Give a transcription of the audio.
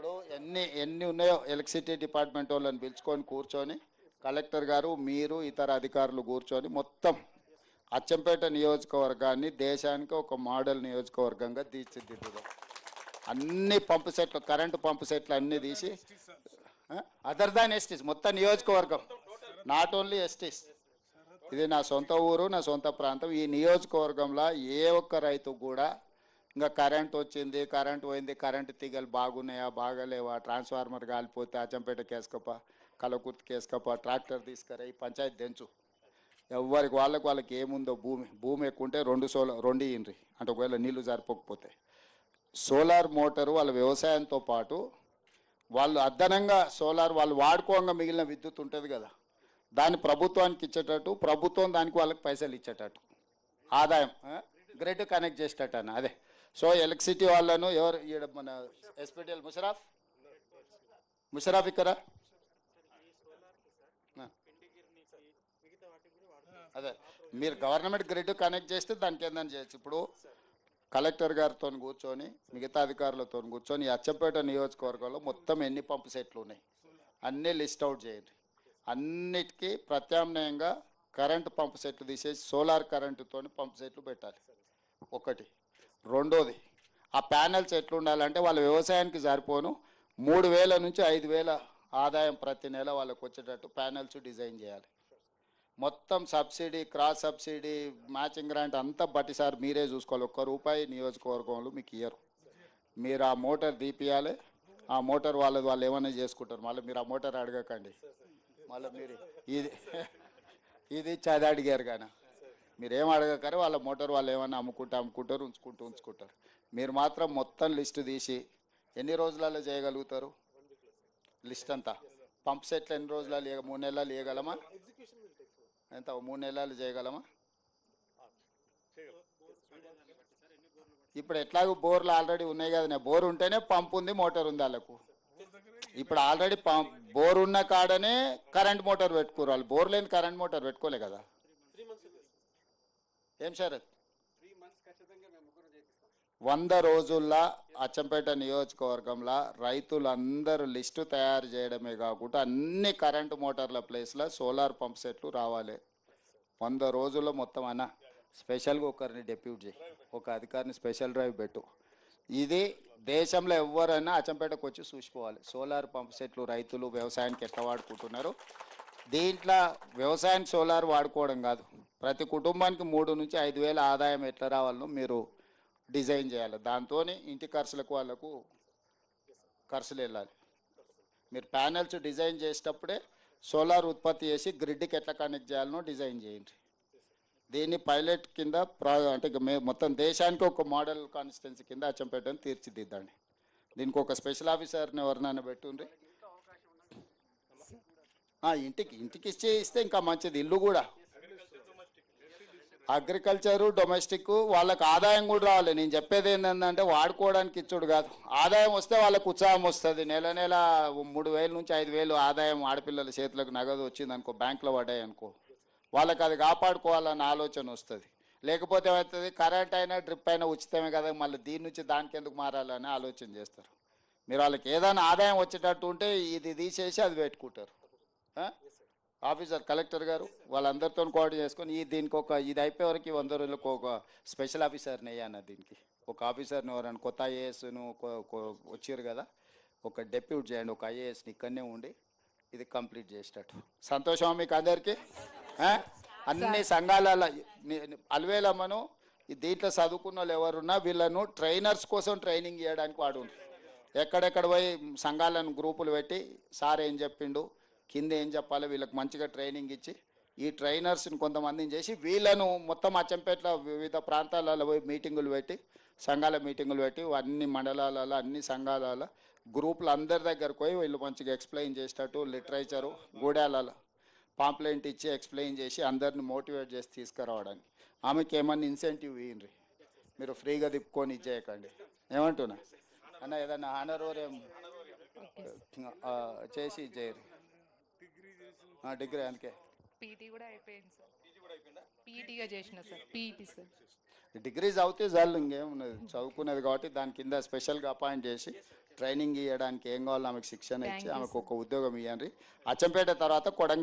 ఇప్పుడు ఎన్ని ఎన్ని ఉన్నాయో ఎలక్ట్రిసిటీ డిపార్ట్మెంట్ వాళ్ళని పిలుచుకొని కూర్చొని కలెక్టర్ గారు మీరు ఇతర అధికారులు కూర్చొని మొత్తం అచ్చంపేట నియోజకవర్గాన్ని దేశానికి ఒక మోడల్ నియోజకవర్గంగా తీర్చిదిద్దుదాం. అన్ని పంపు సెట్లు, కరెంటు పంపు సెట్లు అన్నీ తీసి, అదర్ దాన్ ఎస్టీస్ మొత్తం నియోజకవర్గం, నాట్ ఓన్లీ ఎస్టీస్. ఇది నా సొంత ఊరు, నా సొంత ప్రాంతం. ఈ నియోజకవర్గంలో ఏ ఒక్క రైతు కూడా ఇంకా కరెంట్ వచ్చింది, కరెంట్ పోయింది, కరెంటు తీగలు బాగున్నాయా బాగాలేవా, ట్రాన్స్ఫార్మర్ కాలిపోతే అచ్చంపేట కేసుకప్ప, కలకుర్తి కేసుకప్ప, ట్రాక్టర్ తీసుకురా ఈ పంచాయతీ తెంచు, ఎవరికి వాళ్ళకి ఏముందో భూమి ఎక్కువ ఉంటే రెండు ఇండ్రి అంటే ఒకవేళ నీళ్లు సరిపోకపోతే సోలార్ మోటారు వాళ్ళ వ్యవసాయంతో పాటు వాళ్ళు అదనంగా సోలార్ వాళ్ళు వాడుకోగా మిగిలిన విద్యుత్ ఉంటుంది కదా, దాన్ని ప్రభుత్వానికి ఇచ్చేటట్టు, ప్రభుత్వం దానికి వాళ్ళకి పైసలు ఇచ్చేటట్టు, ఆదాయం గ్రిడ్ కనెక్ట్ చేసేటట్టు అన్న. అదే సో ఎలక్ట్రిసిటీ వాళ్ళను ఎవరు ఈడ మన ఎస్పీటీఎల్ ముషరాఫ్ ఇక్కడ అదే మీరు గవర్నమెంట్ గ్రిడ్ కనెక్ట్ చేస్తే దానికి ఏందని చేయొచ్చు. ఇప్పుడు కలెక్టర్ గారితో కూర్చొని మిగతా అధికారులతో కూర్చొని అచ్చంపేట నియోజకవర్గంలో మొత్తం ఎన్ని పంపు సెట్లు ఉన్నాయి అన్నీ లిస్ట్ అవుట్ చేయండి. అన్నిటికీ ప్రత్యామ్నాయంగా కరెంటు పంపు సెట్లు తీసేసి సోలార్ కరెంటుతో పంపు సెట్లు పెట్టాలి ఒకటి. రెండోది ఆ ప్యానెల్స్ ఎట్లు ఉండాలంటే వాళ్ళ వ్యవసాయానికి సరిపోను 3000 నుంచి 5000 ఆదాయం ప్రతి నెల వాళ్ళకు వచ్చేటట్టు ప్యానెల్స్ డిజైన్ చేయాలి. మొత్తం subsidy, cross subsidy, matching grant అంతా బట్టి సార్ మీరే చూసుకోవాలి. ₹1 నియోజకవర్గంలో మీకు ఇయ్యరు. మీరు ఆ మోటార్ తీపియాలి. ఆ మోటార్ వాళ్ళు ఏమైనా చేసుకుంటారు. మళ్ళీ మీరు ఆ మోటార్ అడగకండి. మళ్ళీ మీరు ఇది ఇచ్చి అడిగారు కానీ మీరేం అడగకరే వాళ్ళ మోటార్ వాళ్ళు ఏమైనా అమ్ముకుంటారు, ఉంచుకుంటారు. మీరు మాత్రం మొత్తం లిస్టు తీసి ఎన్ని రోజులలో చేయగలుగుతారు లిస్ట్ అంతా? పంప్ సెట్లు ఎన్ని రోజులలో 3 నెలలు ఇవ్వగలమా? ఎంత 3 నెలలు చేయగలమా? ఇప్పుడు ఎట్లాగో బోర్లు ఆల్రెడీ ఉన్నాయి కదా, బోర్ ఉంటేనే పంప్ ఉంది, మోటార్ ఉంది వాళ్ళకు. ఇప్పుడు ఆల్రెడీ బోర్ ఉన్న కాడనే కరెంట్ మోటార్ పెట్టుకోరు వాళ్ళు. బోర్ లేని కరెంట్ మోటార్ పెట్టుకోలే కదా. ఏం సార్ 100 రోజుల్లో అచ్చంపేట నియోజకవర్గంలో రైతులందరూ లిస్టు తయారు చేయడమే కాకుండా అన్ని కరెంటు మోటార్ల ప్లేస్లో సోలార్ పంప్ సెట్లు రావాలి. 100 రోజుల్లో మొత్తం అన్న స్పెషల్గా ఒకరిని డెప్యూట్ చేయి, ఒక అధికారిని స్పెషల్ డ్రైవ్ పెట్టు. ఇది దేశంలో ఎవరైనా అచ్చంపేటకు వచ్చి చూసిపోవాలి సోలార్ పంప్ సెట్లు రైతులు వ్యవసాయానికి ఎట్లా వాడుకుంటున్నారు. దీంట్లో వ్యవసాయానికి సోలార్ వాడుకోవడం కాదు, ప్రతి కుటుంబానికి 3 నుంచి 5000 ఆదాయం ఎట్లా రావాలో మీరు డిజైన్ చేయాలి. దాంతో ఇంటి ఖర్చులకు వాళ్ళకు ఖర్చులు వెళ్ళాలి. మీరు ప్యానెల్స్ డిజైన్ చేసేటప్పుడే సోలార్ ఉత్పత్తి చేసి గ్రిడ్కి ఎట్లా కనెక్ట్ చేయాలనో డిజైన్ చేయండి. దీన్ని పైలట్ కింద అంటే మొత్తం దేశానికి ఒక మోడల్ కాన్స్టిట్యున్సీ కింద అచ్చంపేటను తీర్చిదిద్దండి. దీనికి ఒక స్పెషల్ ఆఫీసర్ని ఎవరినైనా పెట్టుండ్రి. ఇంటికి ఇస్తే ఇంకా మంచిది. ఇల్లు కూడా అగ్రికల్చరు, డొమెస్టిక్ వాళ్ళకు ఆదాయం కూడా రావాలి. నేను చెప్పేది ఏంటంటే వాడుకోవడానికి ఇచ్చుడు కాదు, ఆదాయం వస్తే వాళ్ళకు ఉత్సాహం వస్తుంది. నెల 3000 నుంచి 5000 ఆదాయం ఆడపిల్లల చేతులకు నగదు వచ్చింది అనుకో, బ్యాంకులో పడ్డాయి అనుకో, వాళ్ళకి అది కాపాడుకోవాలన్న ఆలోచన వస్తుంది. లేకపోతే ఏమవుతుంది, కరెంట్ అయినా డ్రిప్ అయినా ఉచితమే కదా, మళ్ళీ దీని నుంచి దానికి ఎందుకు మారాలని ఆలోచన చేస్తారు. మీరు వాళ్ళకి ఏదైనా ఆదాయం వచ్చేటట్టు ఉంటే ఇది తీసేసి అది పెట్టుకుంటారు. ఆఫీసర్ కలెక్టర్ గారు వాళ్ళందరితో కోఆర్డినేట్ చేసుకొని దీనికి ఇది అయిపోయే వరకు 100 రోజులకు ఒక స్పెషల్ ఆఫీసర్ని వేయన్న. దీనికి ఒక ఆఫీసర్ని ఎవరైనా కొత్త ఐఏఎస్ను వచ్చారు కదా, ఒక డెప్యూట్ చేయండి, ఒక ఐఏఎస్ని ఇక్కడనే ఉండి ఇది కంప్లీట్ చేసేటట్టు. సంతోషమా మీకు అందరికీ? అన్ని సంఘాలలో అలవేలమ్మను దీంట్లో చదువుకున్న వాళ్ళు ఎవరున్నా వీళ్ళను ట్రైనర్స్ కోసం ట్రైనింగ్ చేయడానికి వాడు. ఎక్కడెక్కడ పోయి సంఘాలను గ్రూపులు పెట్టి సార్ ఏం చెప్పిండు, కింద ఏం చెప్పాలి, వీళ్ళకి మంచిగా ట్రైనింగ్ ఇచ్చి ఈ ట్రైనర్స్ని కొంతమందిని చేసి వీళ్ళను మొత్తం అచ్చంపేటలో వివిధ ప్రాంతాలలో పోయి మీటింగులు పెట్టి, సంఘాల మీటింగులు పెట్టి అన్ని మండలాలలో అన్ని సంఘాలలో గ్రూపులు అందరి దగ్గరకు పోయి వీళ్ళు మంచిగా ఎక్స్ప్లెయిన్ చేసేటట్టు లిటరేచరు గూడాలలో పాంప్లెంట్ ఇచ్చి ఎక్స్ప్లెయిన్ చేసి అందరిని మోటివేట్ చేసి తీసుకురావడానికి. ఆమెకి ఏమన్నా ఇన్సెంటివ్ ఇవ్వండి, మీరు ఫ్రీగా తిప్పుకొని ఇచ్చేయకండి. ఏమంటున్నా అన్న, ఏదన్నా హానర్ ఏం చేసి ఇచ్చేయరు. డిగ్రీ అందుకే పీటీ కూడా అయిపోయింది సార్. పీటీగా చేసిన సార్. PT sir. డిగ్రీ చదివితే చాలు, ఇంకేమున్నది, చదువుకునేది కాబట్టి దాని కింద స్పెషల్గా అపాయింట్ చేసి ట్రైనింగ్ ఇవ్వడానికి ఏం కావాలో ఆమెకు శిక్షణ ఇచ్చి Thank you, ఆమెకు ఒక ఉద్యోగం ఇవ్వండి. అచ్చంపేట తర్వాత కొడంగల్